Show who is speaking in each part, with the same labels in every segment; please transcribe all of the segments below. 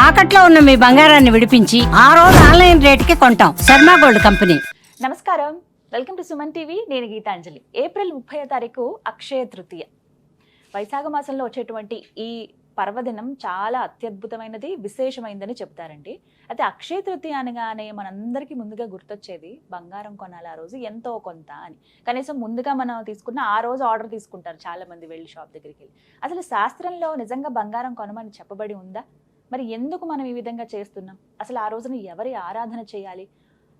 Speaker 1: తాకట్లో ఉన్న మీ బంగారాన్ని విడిపించి ఆ రోజు ఆన్లైన్ రేటుకి కొంటాం. Sharma gold company.
Speaker 2: నమస్కారం, వెల్కమ్ టు సుమన్ టీవీ. నేను గీతాంజలి. ఏప్రిల్ 30వ తారీఖు అక్షయ తృతీయ. వైశాఖ మాసంలో వచ్చేటువంటి ఈ పర్వదినం చాలా అత్యద్భుతమైనది, విశేషమైందని చెప్తారండి. అయితే అక్షయ తృతీయ అనగానే మనందరికీ ముందుగా గుర్తొచ్చేది బంగారం కొనాలి ఆ రోజు ఎంతో కొంత అని. కనీసం ముందుగా మనం తీసుకున్న ఆ రోజు ఆర్డర్ తీసుకుంటారు చాలా మంది వెళ్ళి షాప్ దగ్గరికి వెళ్ళి. అసలు శాస్త్రంలో నిజంగా బంగారం కొనమని చెప్పబడి ఉందా? మరి ఎందుకు మనం ఈ విధంగా చేస్తున్నాం? అసలు ఆ రోజున ఎవరి ఆరాధన చేయాలి?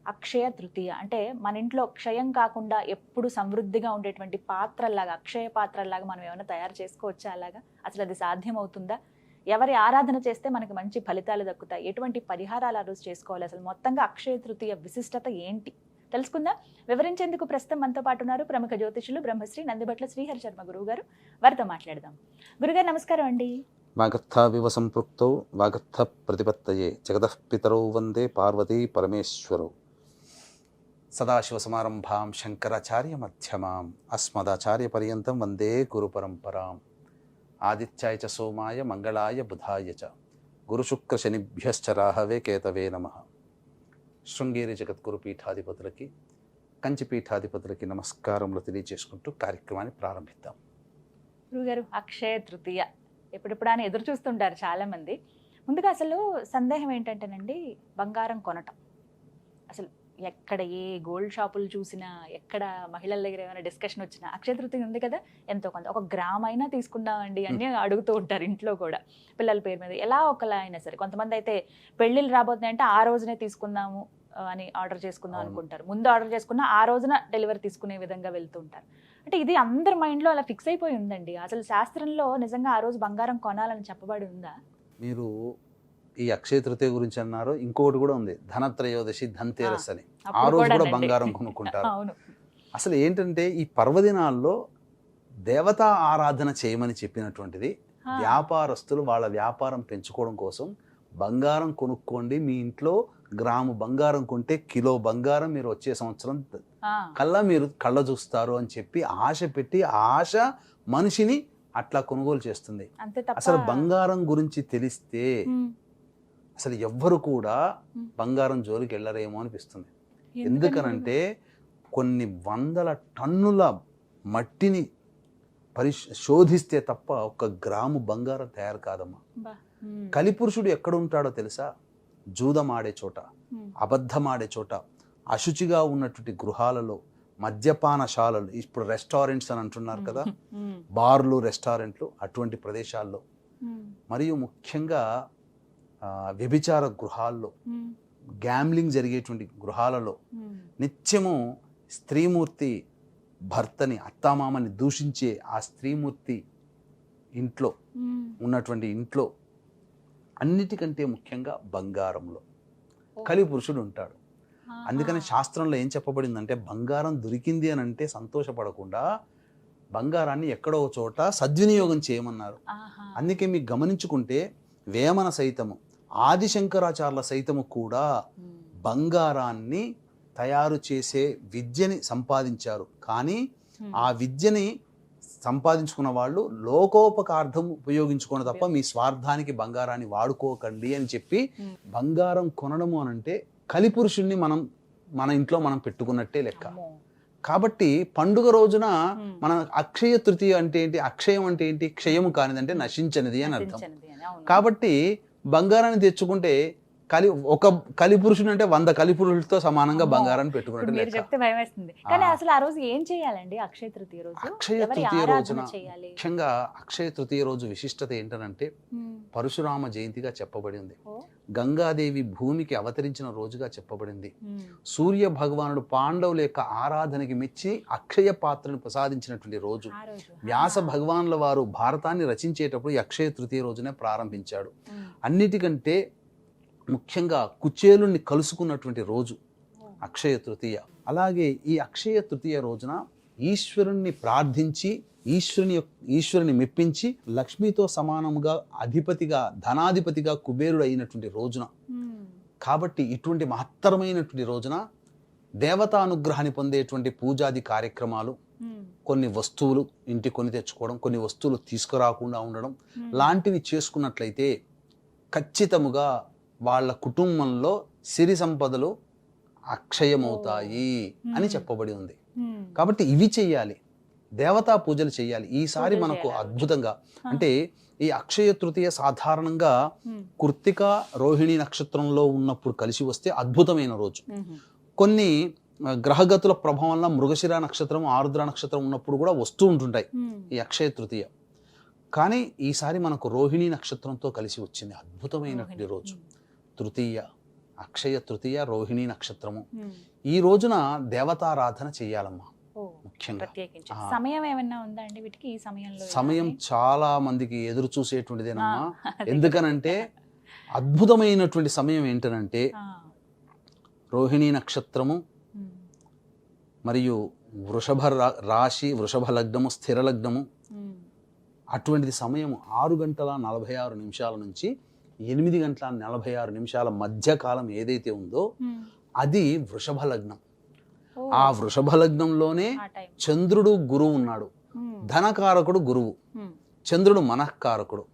Speaker 2: అక్షయ తృతీయ అంటే మన ఇంట్లో క్షయం కాకుండా ఎప్పుడు సమృద్ధిగా ఉండేటువంటి పాత్రల్లాగా, అక్షయ పాత్రల్లాగా మనం ఏమైనా తయారు చేసుకోవచ్చా? అలాగా అసలు అది సాధ్యమవుతుందా? ఎవరి ఆరాధన చేస్తే మనకి మంచి ఫలితాలు దక్కుతాయి? ఎటువంటి పరిహారాలు ఆ రోజు చేసుకోవాలి? అసలు మొత్తంగా అక్షయ తృతీయ విశిష్టత ఏంటి తెలుసుకుందాం. వివరించేందుకు ప్రస్తుతం మనతో పాటు ఉన్నారు ప్రముఖ జ్యోతిషులు బ్రహ్మశ్రీ నందిబట్ల శ్రీహరి శర్మ గురువు గారు. వారితో మాట్లాడదాం. గురుగారు నమస్కారం అండి.
Speaker 3: వాగర్థావివ సంపృక్తౌ వాగర్థ ప్రతిపత్తయే జగతః పితరౌ వందే పార్వతీ పరమేశ్వరౌ. సదాశివసమారంభాం శంకరాచార్య మధ్యమాం అస్మదాచార్య పర్యంతం వందే గురు పరంపరాం. ఆదిత్యాయ చ సోమాయ మంగళాయ బుధాయ చ గురుశుక్ర శనిభ్యశ్చ రాహవే కేతవే నమః. శృంగేరి జగద్గురు పీఠాధిపతులకి, కంచి పీఠాధిపతులకి నమస్కారములు తెలియజేసుకుంటూ కార్యక్రమాన్ని ప్రారంభిద్దాం.
Speaker 2: గురుగారు, అక్షయ తృతీయ ఎప్పుడెప్పుడు అని ఎదురు చూస్తుంటారు చాలా మంది. ముందుగా అసలు సందేహం ఏంటంటేనండి, బంగారం కొనటం అసలు ఎక్కడ ఏ గోల్డ్ షాపులు చూసినా, ఎక్కడ మహిళల దగ్గర ఏమైనా డిస్కషన్ వచ్చినా అక్షయ తృతీయ ఉంది కదా, ఎంతో కొంత 1 గ్రామ్ అయినా తీసుకుందామండి అని అడుగుతూ ఉంటారు. ఇంట్లో కూడా పిల్లల పేరు మీద ఎలా ఒకలా అయినా సరే. కొంతమంది అయితే పెళ్ళిళ్ళు రాబోతున్నాయంటే ఆ రోజునే తీసుకుందాము అని ఆర్డర్ చేసుకుందాం అనుకుంటారు. ముందు ఆర్డర్ చేసుకున్న ఆ రోజున డెలివరీ తీసుకునే విధంగా వెళ్తూ ఉంటారు. అంటే ఇది అందరి మైండ్లో అలా ఫిక్స్ అయిపోయి ఉందండి. అసలు శాస్త్రంలో నిజంగా ఆ రోజు బంగారం కొనాలని చెప్పబడి ఉందా?
Speaker 3: మీరు ఈ అక్షయ తృతీయ గురించి అన్నారు, ఇంకొకటి కూడా ఉంది, ధనత్రయోదశి, ధన్తేరస్ అని. ఆ రోజు కూడా బంగారం కొనుక్కుంటారు. అసలు ఏంటంటే ఈ పర్వదినాల్లో దేవతా ఆరాధన చేయమని చెప్పినటువంటిది. వ్యాపారస్తులు వాళ్ళ వ్యాపారం పెంచుకోవడం కోసం బంగారం కొనుక్కోండి, మీ ఇంట్లో గ్రాము బంగారం కొంటే కిలో బంగారం మీరు వచ్చే సంవత్సరం కల్లా మీరు కళ్ళ చూస్తారు అని చెప్పి ఆశ పెట్టి, ఆశ మనిషిని అట్లా కొనుగోలు చేస్తుంది. అసలు బంగారం గురించి తెలిస్తే అసలు ఎవ్వరు కూడా బంగారం జోలికి వెళ్ళరేమో అనిపిస్తుంది. ఎందుకనంటే కొన్ని వందల టన్నుల మట్టిని శోధిస్తే తప్ప 1 గ్రాము బంగారం తయారు కాదమ్మా. కలిపురుషుడు ఎక్కడ ఉంటాడో తెలుసా? జూదమాడే చోట, అబద్ధమాడే చోట, అశుచిగా ఉన్నటువంటి గృహాలలో, మద్యపానశాలలు, ఇప్పుడు రెస్టారెంట్స్ అని అంటున్నారు కదా, బార్లు, రెస్టారెంట్లు, అటువంటి ప్రదేశాల్లో, మరియు ముఖ్యంగా వ్యభిచార గృహాల్లో, గ్యాంబ్లింగ్ జరిగేటువంటి గృహాలలో నిత్యము స్త్రీమూర్తి భర్తని, అత్తామామని దూషించే ఆ స్త్రీమూర్తి ఇంట్లో ఉన్నటువంటి ఇంట్లో అన్నిటికంటే ముఖ్యంగా బంగారంలో కలిపురుషుడు ఉంటాడు. అందుకని శాస్త్రంలో ఏం చెప్పబడిందంటే, బంగారం దొరికింది అని అంటే సంతోషపడకుండా బంగారాన్ని ఎక్కడో చోట సద్వినియోగం చేయమన్నారు. అందుకే మీకు గమనించుకుంటే వేమన సైతము, ఆదిశంకరాచార్యుల సైతము కూడా బంగారాన్ని తయారు చేసే విద్యని సంపాదించారు. కానీ ఆ విద్యని సంపాదించుకున్న వాళ్ళు లోకోపకార్థం ఉపయోగించుకోవడం తప్ప మీ స్వార్థానికి బంగారాన్ని వాడుకోకండి అని చెప్పి, బంగారం కొనడము అనంటే కలిపురుషుణ్ణి మన ఇంట్లో మనం పెట్టుకున్నట్టే లెక్క. కాబట్టి పండుగ రోజున మన అక్షయ తృతీయ అంటే ఏంటి? అక్షయం అంటే ఏంటి? క్షయము కానిదంటే నశించనిది అని అర్థం. కాబట్టి బంగారాన్ని తెచ్చుకుంటే ఒక కలిపురుషుడు అంటే 100 కలిపురుషులతో సమానంగా బంగారాన్ని పెట్టుకున్నట్టు
Speaker 2: చెప్తే భయం వేస్తుంది. కానీ అసలు ఆ రోజు ఏం చేయాలండి? అక్షయ తృతీయ రోజు,
Speaker 3: అక్షయ తృతీయ రోజున ముఖ్యంగా అక్షయ తృతీయ రోజు విశిష్టత ఏంటనంటే పరశురామ జయంతిగా చెప్పబడింది. గంగాదేవి భూమికి అవతరించిన రోజుగా చెప్పబడింది. సూర్య భగవానుడు పాండవుల యొక్క ఆరాధనకి మెచ్చి అక్షయ పాత్రను ప్రసాదించినటువంటి రోజు. వ్యాస భగవానుల వారు భారతాన్ని రచించేటప్పుడు ఈ అక్షయ తృతీయ రోజునే ప్రారంభించాడు. అన్నిటికంటే ముఖ్యంగా కుచేలుని కలుసుకున్నటువంటి రోజు అక్షయ తృతీయ. అలాగే ఈ అక్షయ తృతీయ రోజున ఈశ్వరుణ్ణి ప్రార్థించి, ఈశ్వరుని మెప్పించి, లక్ష్మితో సమానముగా అధిపతిగా, ధనాధిపతిగా కుబేరుడు అయినటువంటి రోజున. కాబట్టి ఇటువంటి మహత్తరమైనటువంటి రోజున దేవతానుగ్రహాన్ని పొందేటువంటి పూజాది కార్యక్రమాలు, కొన్ని వస్తువులు ఇంటికి కొని తెచ్చుకోవడం, కొన్ని వస్తువులు తీసుకురాకుండా ఉండడం లాంటివి చేసుకున్నట్లయితే ఖచ్చితముగా వాళ్ళ కుటుంబంలో సిరి సంపదలు అక్షయమవుతాయి అని చెప్పబడి ఉంది. కాబట్టి ఇవి చెయ్యాలి, దేవతా పూజలు చేయాలి. ఈసారి
Speaker 2: పూజలు
Speaker 3: మనకు
Speaker 2: చేయాలి.
Speaker 3: అద్భుతంగా అంటే ఈ అక్షయ తృతీయ సాధారణంగా కృత్తిక రోహిణి నక్షత్రంలో ఉన్నప్పుడు కలిసి వస్తే అద్భుతమైన రోజు. కొన్ని గ్రహగతుల ప్రభావం వల్ల మృగశిర నక్షత్రం, ఆరుద్ర నక్షత్రం ఉన్నప్పుడు కూడా వస్తూ ఉంటుంటాయి ఈ అక్షయ తృతీయ. కానీ ఈసారి మనకు రోహిణి నక్షత్రంతో కలిసి వచ్చింది, అద్భుతమైనటువంటి రోజు. తృతీయ, అక్షయ తృతీయ, రోహిణి నక్షత్రము. ఈ రోజున దేవతారాధన చెయ్యాలమ్మా. ముఖ్యంగా
Speaker 2: ప్రత్యేకించి సమయం ఏమైనా ఉందా అండి వీటికి? ఈ సమయంలో
Speaker 3: సమయం చాలా మందికి ఎదురు చూసేటువంటిదేనమ్మా. ఎందుకనంటే అద్భుతమైనటువంటి సమయం ఏంటనంటే రోహిణి నక్షత్రము మరియు వృషభ రాశి, వృషభ లగ్నము, స్థిర లగ్నము. అటువంటిది సమయం 6:46 నుంచి 8:46 మధ్య కాలం ఏదైతే ఉందో అది వృషభ లగ్నం. ఆ వృషభ లగ్నంలోనే చంద్రుడు గురువు ఉన్నాడు. ధనకారకుడు గురువు, చంద్రుడు మనఃకారకుడు.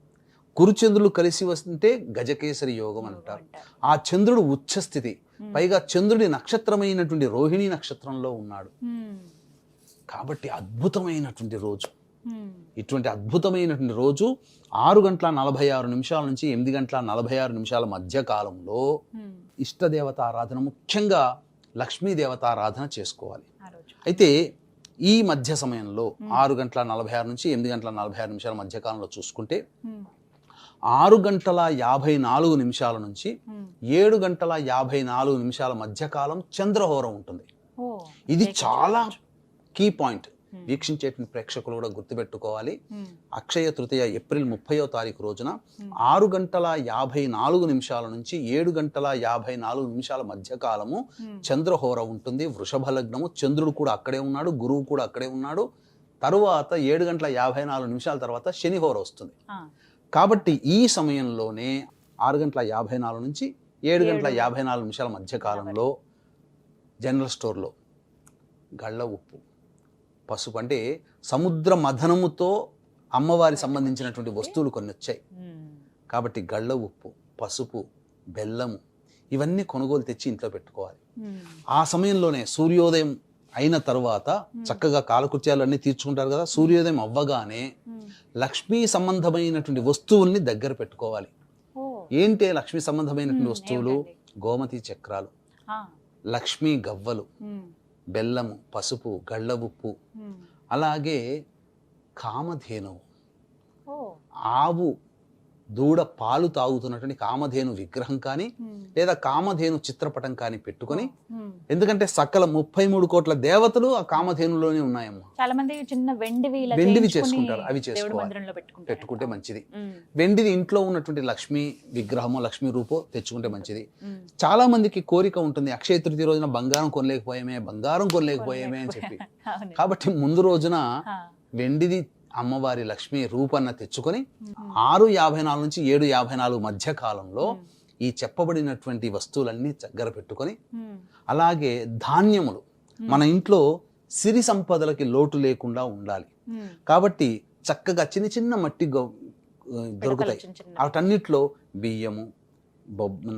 Speaker 3: గురుచంద్రులు కలిసి వస్తుంటే గజకేసరి యోగం అంటారు. ఆ చంద్రుడు ఉచ్చస్థితి, పైగా చంద్రుడి నక్షత్రమైనటువంటి రోహిణి నక్షత్రంలో ఉన్నాడు. కాబట్టి అద్భుతమైనటువంటి రోజు. ఇటువంటి అద్భుతమైనటువంటి రోజు 6:46 నుంచి 8:46 మధ్య కాలంలో ఇష్టదేవత ఆరాధన, ముఖ్యంగా లక్ష్మీదేవత ఆరాధన చేసుకోవాలి. అయితే ఈ మధ్య సమయంలో 6:46 నుంచి 8:46 మధ్య కాలంలో చూసుకుంటే 6:54 నుంచి 7:54 మధ్య కాలం చంద్రహోరం ఉంటుంది. ఇది చాలా కీ పాయింట్. వీక్షించేటువంటి ప్రేక్షకులు కూడా గుర్తుపెట్టుకోవాలి. అక్షయ తృతీయ ఏప్రిల్ 30వ తారీఖు రోజున 6:54 నుంచి 7:54 మధ్య కాలము చంద్రహోర ఉంటుంది. వృషభ లగ్నము, చంద్రుడు కూడా అక్కడే ఉన్నాడు, గురువు కూడా అక్కడే ఉన్నాడు. తరువాత 7:54 తర్వాత శనిహోర వస్తుంది. కాబట్టి ఈ సమయంలోనే 6:54 నుంచి 7:54 మధ్య కాలంలో జనరల్ స్టోర్లో గళ్ళ ఉప్పు, పసుపు, అంటే సముద్ర మథనముతో అమ్మవారి సంబంధించినటువంటి వస్తువులు కొన్ని వచ్చాయి. కాబట్టి గళ్ళ ఉప్పు, పసుపు, బెల్లము ఇవన్నీ కొనుగోలు తెచ్చి ఇంట్లో పెట్టుకోవాలి. ఆ సమయంలోనే సూర్యోదయం అయిన తర్వాత చక్కగా కాలకృత్యాలు అన్నీ తీర్చుకుంటారు కదా. సూర్యోదయం అవ్వగానే లక్ష్మీ సంబంధమైనటువంటి వస్తువుల్ని దగ్గర పెట్టుకోవాలి. ఏంటి లక్ష్మీ సంబంధమైనటువంటి వస్తువులు? గోమతి చక్రాలు, లక్ష్మీ గవ్వలు, బెల్లము, పసుపు, గళ్ళ ఉప్పు, అలాగే కామధేనువు, ఆవు దూడ పాలు తాగుతున్నటువంటి కామధేను విగ్రహం కానీ లేదా కామధేను చిత్రపటం కానీ పెట్టుకొని, ఎందుకంటే సకల 33 కోట్ల దేవతలు ఆ కామధేనులోనే ఉన్నాయమ్మా.
Speaker 2: చాలా మంది చిన్న
Speaker 3: వెండివి చేసుకుంటారు, అవి చేసుకోవాలి, పెట్టుకుంటే మంచిది. వెండిది ఇంట్లో ఉన్నటువంటి లక్ష్మీ విగ్రహమో లక్ష్మీ రూపో తెచ్చుకుంటే మంచిది. చాలా మందికి కోరిక ఉంటుంది, అక్షయ తృతీయ రోజున బంగారం కొనలేకపోయామే అని చెప్పి. కాబట్టి ముందు రోజున వెండిది అమ్మవారి లక్ష్మీ రూపన్న తెచ్చుకొని 6:54 నుంచి 7:54 మధ్య కాలంలో ఈ చెప్పబడినటువంటి వస్తువులన్నీ దగ్గర పెట్టుకొని, అలాగే ధాన్యములు, మన ఇంట్లో సిరి సంపదలకి లోటు లేకుండా ఉండాలి కాబట్టి చక్కగా చిన్న చిన్న మట్టి దొరుకుతాయి, వాటన్నిటిలో బియ్యము,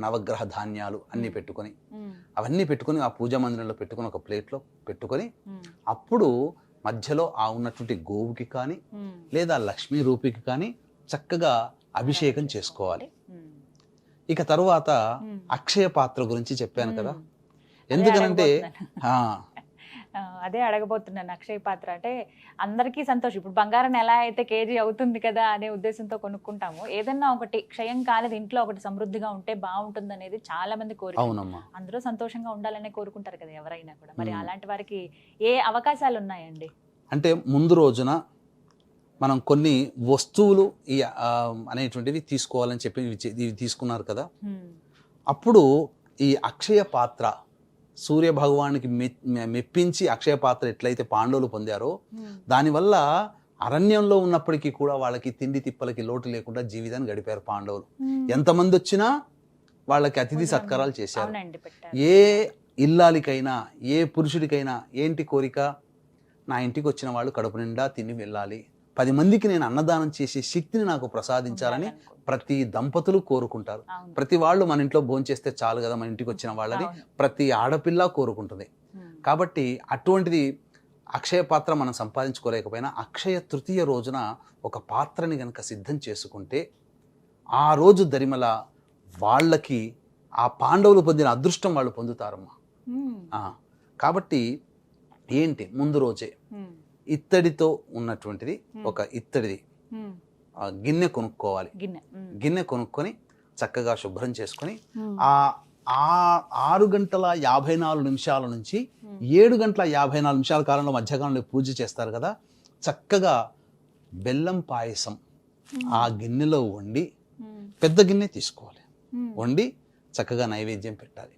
Speaker 3: నవగ్రహ ధాన్యాలు అన్ని పెట్టుకొని, అవన్నీ పెట్టుకొని ఆ పూజా మందిరంలో పెట్టుకొని ఒక ప్లేట్లో పెట్టుకొని, అప్పుడు మధ్యలో ఆ ఉన్నటువంటి గోవుకి కానీ లేదా లక్ష్మీ రూపికి కానీ చక్కగా అభిషేకం చేసుకోవాలి. ఇక తరువాత అక్షయ పాత్ర గురించి చెప్పాను కదా. ఎందుకనంటే
Speaker 2: అదే అడగబోతున్నాను. అక్షయ పాత్ర అంటే అందరికీ సంతోషం. ఇప్పుడు బంగారం ఎలా అయితే కేజీ అవుతుంది కదా అనే ఉద్దేశంతో కొనుక్కుంటాము, ఏదన్నా ఒకటి క్షయం కాలేదు ఇంట్లో ఒకటి సమృద్ధిగా ఉంటే బాగుంటుంది అనేది చాలా మంది కోరిక. అందరూ సంతోషంగా ఉండాలనే కోరుకుంటారు కదా ఎవరైనా కూడా. మరి అలాంటి వారికి ఏ అవకాశాలు ఉన్నాయండి?
Speaker 3: అంటే ముందు రోజున మనం కొన్ని వస్తువులు అనేటువంటివి తీసుకోవాలని చెప్పి ఇవి తీసుకున్నారు కదా. అప్పుడు ఈ అక్షయ పాత్ర సూర్య భగవానికి మెప్పించి అక్షయ పాత్ర ఎట్లయితే పాండవులు పొందారో, దానివల్ల అరణ్యంలో ఉన్నప్పటికీ కూడా వాళ్ళకి తిండి తిప్పలకి లోటు లేకుండా జీవితాన్ని గడిపారు పాండవులు. ఎంతమంది వచ్చినా వాళ్ళకి అతిథి సత్కారాలు చేశారు. ఏ ఇల్లాలికైనా ఏ పురుషుడికైనా ఏంటి కోరిక? నా ఇంటికి వచ్చిన వాళ్ళు కడుపు నిండా తిని వెళ్ళాలి, 10 మందికి నేను అన్నదానం చేసే శక్తిని నాకు ప్రసాదించాలని ప్రతి దంపతులు కోరుకుంటారు.
Speaker 2: అవును.
Speaker 3: ప్రతి వాళ్ళు మన ఇంట్లో భోంచేస్తే చాలు కదా మన ఇంటికి వచ్చిన వాళ్ళని
Speaker 2: అవును.
Speaker 3: ప్రతి ఆడపిల్ల కోరుకుంటుంది. కాబట్టి అటువంటిది అక్షయ పాత్ర మనం సంపాదించుకోలేకపోయినా అక్షయ తృతీయ రోజున ఒక పాత్రని గనక సిద్ధం చేసుకుంటే ఆ రోజు దరిమల వాళ్ళకి ఆ పాండవులు పొందిన అదృష్టం వాళ్ళు పొందుతారమ్మా. కాబట్టి ఏంటి ముందు రోజే ఇత్తడితో ఉన్నటువంటిది ఒక ఇత్తడిది గిన్నె కొనుక్కోవాలి. గిన్నె కొనుక్కొని చక్కగా శుభ్రం చేసుకొని ఆ 6:54 నుంచి 7:54 కాలంలో మధ్యకాలంలో పూజ చేస్తారు కదా, చక్కగా బెల్లం పాయసం ఆ గిన్నెలో వండి, పెద్ద గిన్నె తీసుకోవాలి, వండి చక్కగా నైవేద్యం పెట్టాలి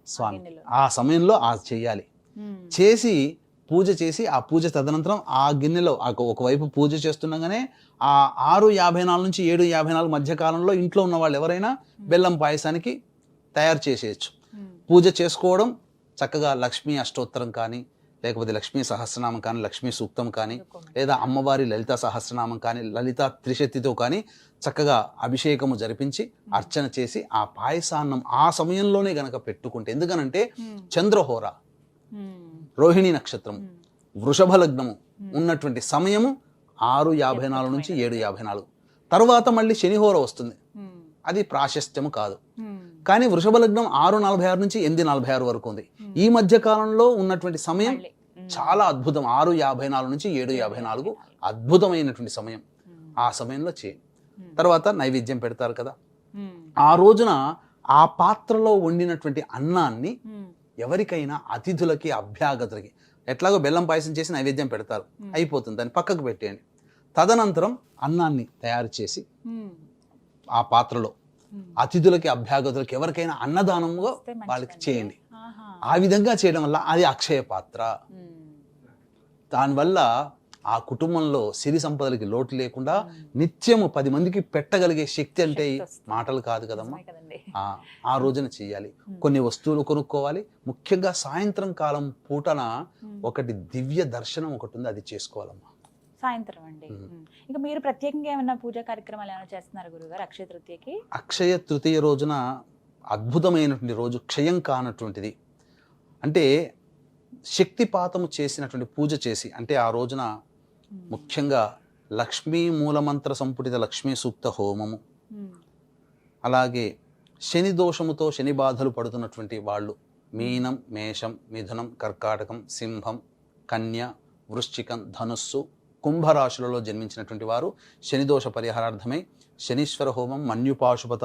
Speaker 3: స్వామి. ఆ సమయంలో చేయాలి. చేసి పూజ చేసి ఆ పూజ తదనంతరం ఆ గిన్నెలో ఒకవైపు పూజ చేస్తుండగానే ఆ 6:54 నుంచి 7:54 మధ్య కాలంలో ఇంట్లో ఉన్న వాళ్ళు ఎవరైనా బెల్లం పాయసానికి తయారు చేసేయచ్చు. పూజ చేసుకోవడం చక్కగా లక్ష్మీ అష్టోత్తరం కానీ, లేకపోతే లక్ష్మీ సహస్రనామం కానీ, లక్ష్మీ సూక్తం కానీ, లేదా అమ్మవారి లలిత సహస్రనామం కానీ, లలిత త్రిశక్తితో కానీ చక్కగా అభిషేకము జరిపించి అర్చన చేసి ఆ పాయసాన్నం ఆ సమయంలోనే గనక పెట్టుకుంటే, ఎందుకనంటే చంద్రహోర, రోహిణి నక్షత్రం, వృషభ లగ్నము ఉన్నటువంటి సమయము 6:54 నుంచి 7:54. తర్వాత మళ్ళీ శనిహోర వస్తుంది, అది ప్రాశస్త్యము కాదు. కానీ వృషభ లగ్నం 6:46 నుంచి 8:46 వరకు ఉంది. ఈ మధ్య కాలంలో ఉన్నటువంటి సమయం చాలా అద్భుతం. 6:54 నుంచి 7:54 అద్భుతమైనటువంటి సమయం. ఆ సమయంలో చేయండి. తర్వాత నైవేద్యం పెడతారు కదా, ఆ రోజున ఆ పాత్రలో వండినటువంటి అన్నాన్ని ఎవరికైనా అతిథులకి అభ్యాగతులకి ఎట్లాగో బెల్లం పాయసం చేసి నైవేద్యం పెడతారు, అయిపోతుంది, దాన్ని పక్కకు పెట్టేయండి. తదనంతరం అన్నాన్ని తయారు చేసి ఆ పాత్రలో అతిథులకి అభ్యాగతులకి ఎవరికైనా అన్నదానముగా వాళ్ళకి చేయండి. ఆ విధంగా చేయడం వల్ల అది అక్షయ పాత్ర. దానివల్ల ఆ కుటుంబంలో సిరి సంపదలకి లోటు లేకుండా నిత్యము 10 మందికి పెట్టగలిగే శక్తి అంటే మాటలు కాదు కదమ్మా. ఆ రోజున చెయ్యాలి. కొన్ని వస్తువులు కొనుక్కోవాలి. ముఖ్యంగా సాయంత్రం కాలం పూటన ఒకటి దివ్య దర్శనం ఒకటి ఉంది, అది చేసుకోవాలమ్మా
Speaker 2: సాయంత్రం అండి. ఇంకా మీరు ప్రత్యేకంగా ఏమైనా పూజా కార్యక్రమాలు ఏమైనా చేస్తున్నారు గురుగారు అక్షయ తృతీయకి?
Speaker 3: అక్షయ తృతీయ రోజున అద్భుతమైనటువంటి రోజు, క్షయం కానటువంటిది. అంటే శక్తిపాతము చేసినటువంటి పూజ చేసి, అంటే ఆ రోజున ముఖ్యంగా లక్ష్మీ మూలమంత్ర సంపుటిత లక్ష్మీ సూక్త హోమము, అలాగే శని దోషముతో శని బాధలు పడుతున్నటువంటి వాళ్ళు మీనం, మేషం, మిథునం, కర్కాటకం, సింహం, కన్య, వృశ్చికం, ధనుస్సు, కుంభరాశులలో జన్మించినటువంటి వారు శనిదోష పరిహారార్థమై శనీశ్వర హోమం, మన్యుపాశుపత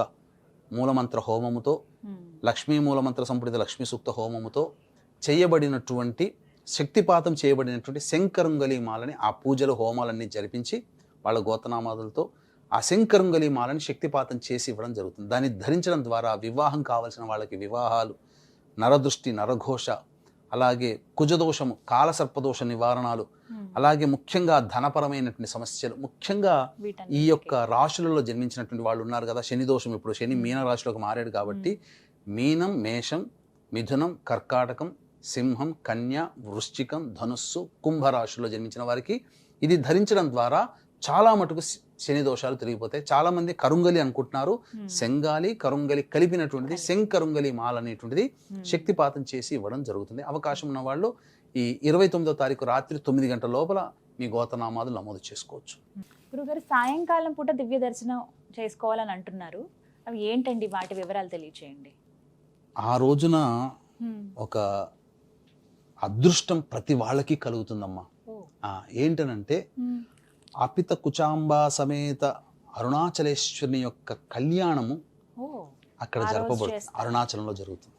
Speaker 3: మూలమంత్ర హోమముతో, లక్ష్మీ మూలమంత్ర సంపుటిత లక్ష్మీ సూక్త హోమముతో చేయబడినటువంటి శక్తిపాతం చేయబడినటువంటి శంకరుంగలి మాలని ఆ పూజలు హోమాలన్నీ జరిపించి వాళ్ళ గోతనామాదులతో ఆ శంకరుంగలి మాలని శక్తిపాతం చేసి ఇవ్వడం జరుగుతుంది. దాన్ని ధరించడం ద్వారా వివాహం కావలసిన వాళ్ళకి వివాహాలు, నరదృష్టి, నరఘోష, అలాగే కుజదోషము, కాలసర్పదోష నివారణాలు, అలాగే ముఖ్యంగా ధనపరమైనటువంటి సమస్యలు, ముఖ్యంగా ఈ యొక్క రాశులలో జన్మించినటువంటి వాళ్ళు ఉన్నారు కదా, శని దోషం, ఇప్పుడు శని మీన రాశిలోకి మారాడు కాబట్టి మీనం, మేషం, మిథునం, కర్కాటకం, సింహం, కన్య, వృశ్చికం, ధనుస్సు, కుంభరాశుల్లో జన్మించిన వారికి ఇది ధరించడం ద్వారా చాలా మటుకు శని దోషాలు తిరిగిపోతాయి. చాలా మంది కరుంగలి అనుకుంటున్నారు, శంగాలి కరుంగలి కలిపినటువంటిది శంకరుంగలి మాల అనేటువంటిది శక్తిపాతం చేసి ఇవ్వడం జరుగుతుంది. అవకాశం ఉన్న వాళ్ళు ఈ 29వ తారీఖు రాత్రి 9 గంటల లోపల మీ గోతనామాలు నమోదు చేసుకోవచ్చు.
Speaker 2: గురుగారు సాయంకాలం పూట దివ్య దర్శనం చేసుకోవాలని అంటున్నారు, అవి ఏంటండి, వాటి వివరాలు తెలియచేయండి.
Speaker 3: ఆ రోజున ఒక అదృష్టం ప్రతి వాళ్ళకి కలుగుతుందమ్మా. ఏంటనంటే అపిత కుచాంబా సమేత అరుణాచలేశ్వరుని యొక్క కళ్యాణము అక్కడ జరపబడుతుంది, అరుణాచలంలో జరుగుతుంది.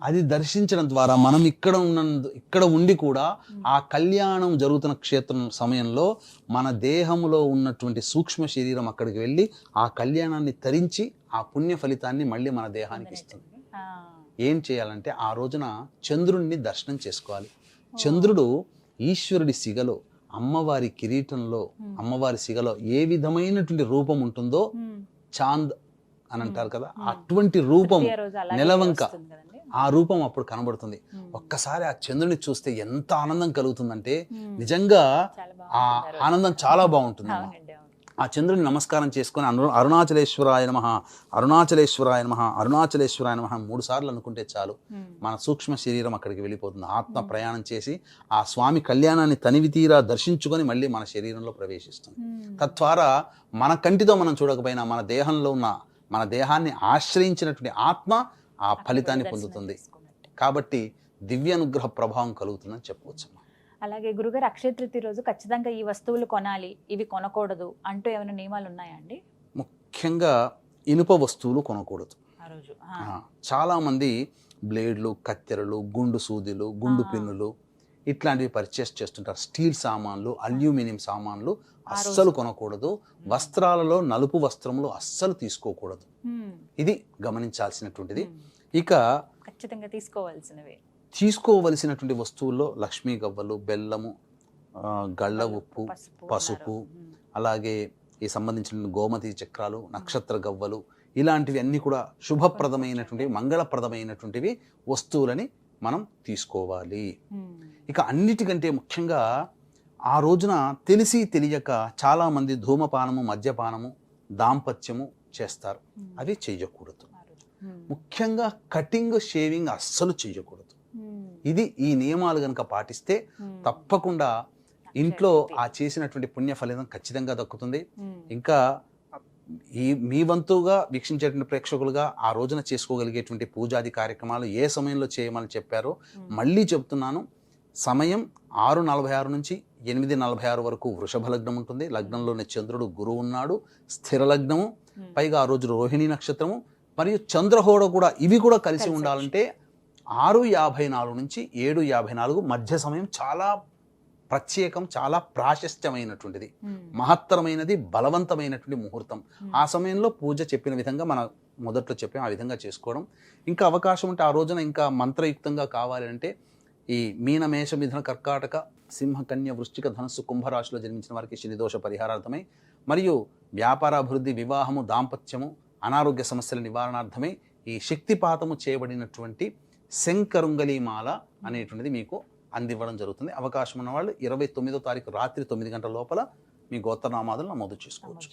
Speaker 3: అది దర్శించడం ద్వారా మనం ఇక్కడ ఉండి కూడా ఆ కళ్యాణం జరుగుతున్న క్షేత్రం సమయంలో మన దేహంలో ఉన్నటువంటి సూక్ష్మ శరీరం అక్కడికి వెళ్ళి ఆ కళ్యాణాన్ని తరించి ఆ పుణ్య ఫలితాన్ని మళ్ళీ మన దేహానికి ఇస్తుంది. ఏం చేయాలంటే ఆ రోజున చంద్రుడిని దర్శనం చేసుకోవాలి. చంద్రుడు ఈశ్వరుడి సిగలో, అమ్మవారి కిరీటంలో, అమ్మవారి సిగలో ఏ విధమైనటువంటి రూపం ఉంటుందో చాంద్ అని అంటారు కదా, అటువంటి రూపం
Speaker 2: తృతీయ రోజు అలాగే
Speaker 3: నెలవంక
Speaker 2: వస్తుంది కదండి.
Speaker 3: ఆ రూపం అప్పుడు కనబడుతుంది. ఒక్కసారి ఆ చంద్రుని చూస్తే ఎంత ఆనందం కలుగుతుందంటే నిజంగా
Speaker 2: చాలా
Speaker 3: ఆ
Speaker 2: బాగుంటుంది.
Speaker 3: ఆనందం చాలా బాగుంటుంది.
Speaker 2: అవునండి, అవును.
Speaker 3: ఆ చంద్రుని నమస్కారం చేసుకొని అరుణాచలేశ్వరాయ నమః, అరుణాచలేశ్వరాయ నమః, అరుణాచలేశ్వరాయ నమః 3 సార్లు అనుకుంటే చాలు మన సూక్ష్మ శరీరం అక్కడికి వెళ్ళిపోతుంది. ఆత్మ ప్రయాణం చేసి ఆ స్వామి కళ్యాణాన్ని తనివి తీరా దర్శించుకొని మళ్ళీ మన శరీరంలో ప్రవేశిస్తుంది. తద్వారా మన కంటితో మనం చూడకపోయినా మన దేహంలో ఉన్న మన దేహాన్ని ఆశ్రయించినటువంటి ఆత్మ ఆ ఫలితాన్ని పొందుతుంది. కాబట్టి దివ్యానుగ్రహ ప్రభావం కలుగుతుందని చెప్పవచ్చు.
Speaker 2: అలాగే గురుగారు, అక్షయ తృతీయ రోజు ఖచ్చితంగా ఈ వస్తువులు కొనాలి, ఇవి కొనకూడదు అంటూ ఏమైనా నియమాలు ఉన్నాయా అండి?
Speaker 3: ముఖ్యంగా ఇనుప వస్తువులు కొనకూడదు.
Speaker 2: ఆ రోజు
Speaker 3: చాలా మంది బ్లేడ్లు, కత్తెరలు, గుండు సూదిలు, గుండు పిన్నులు ఇట్లాంటివి పర్చేస్ చేస్తుంటారు. స్టీల్ సామాన్లు, అల్యూమినియం సామాన్లు అస్సలు కొనకూడదు. వస్త్రాలలో నలుపు వస్త్రములు అస్సలు తీసుకోకూడదు. ఇది గమనించాల్సినటువంటిది. ఇక
Speaker 2: ఖచ్చితంగా తీసుకోవాల్సినవి
Speaker 3: తీసుకోవలసినటువంటి వస్తువుల్లో లక్ష్మీ గవ్వలు, బెల్లము, గళ్ళ ఉప్పు, పసుపు, అలాగే ఈ సంబంధించిన గోమతి చక్రాలు, నక్షత్ర గవ్వలు, ఇలాంటివి అన్నీ కూడా శుభప్రదమైనటువంటివి, మంగళప్రదమైనటువంటివి వస్తువులని మనం తీసుకోవాలి. ఇక అన్నిటికంటే ముఖ్యంగా ఆ రోజున తెలిసి తెలియక చాలామంది ధూమపానము, మద్యపానము, దాంపత్యము చేస్తారు. అవి చేయకూడదు. ముఖ్యంగా కటింగ్, షేవింగ్ అస్సలు చేయకూడదు. ఇది ఈ నియమాలు కనుక పాటిస్తే తప్పకుండా ఇంట్లో ఆ చేసినటువంటి పుణ్య ఫలితం ఖచ్చితంగా దక్కుతుంది. ఇంకా మీ వంతుగా వీక్షించేటువంటి ప్రేక్షకులుగా ఆ రోజున చేసుకోగలిగేటువంటి పూజాది కార్యక్రమాలు ఏ సమయంలో చేయమని చెప్పారో మళ్ళీ చెప్తున్నాను. సమయం 6:46 నుంచి 8:46 వరకు వృషభ లగ్నం ఉంటుంది. లగ్నంలోనే చంద్రుడు, గురువు ఉన్నాడు, స్థిర లగ్నము, పైగా ఆ రోజు రోహిణి నక్షత్రము మరియు చంద్రహోడ కూడా, ఇవి కూడా కలిసి ఉండాలంటే 6:54 నుంచి 7:54 మధ్య సమయం చాలా ప్రత్యేకం, చాలా ప్రాశస్త్యమైనటువంటిది, మహత్తరమైనది, బలవంతమైనటువంటి ముహూర్తం. ఆ సమయంలో పూజ చెప్పిన విధంగా మన మొదట్లో చెప్పాం ఆ విధంగా చేసుకోవడం. ఇంకా అవకాశం ఉంటే ఆ రోజున ఇంకా మంత్రయుక్తంగా కావాలి అంటే ఈ మీన, మేష, మిథున, కర్కాటక, సింహ, కన్య, వృశ్చిక, ధనస్సు, కుంభరాశిలో జన్మించిన వారికి శనిదోష పరిహారార్థమై మరియు వ్యాపారాభివృద్ధి, వివాహము, దాంపత్యము, అనారోగ్య సమస్యల నివారణార్థమై ఈ శక్తిపాతము చేయబడినటువంటి శంకరుంగలీమాల అనేటువంటిది మీకు అందివ్వడం జరుగుతుంది. అవకాశం ఉన్న వాళ్ళు 29వ తారీఖు రాత్రి 9 గంటల లోపల మీ గోత్రనామాదులు నమోదు చేసుకోవచ్చు.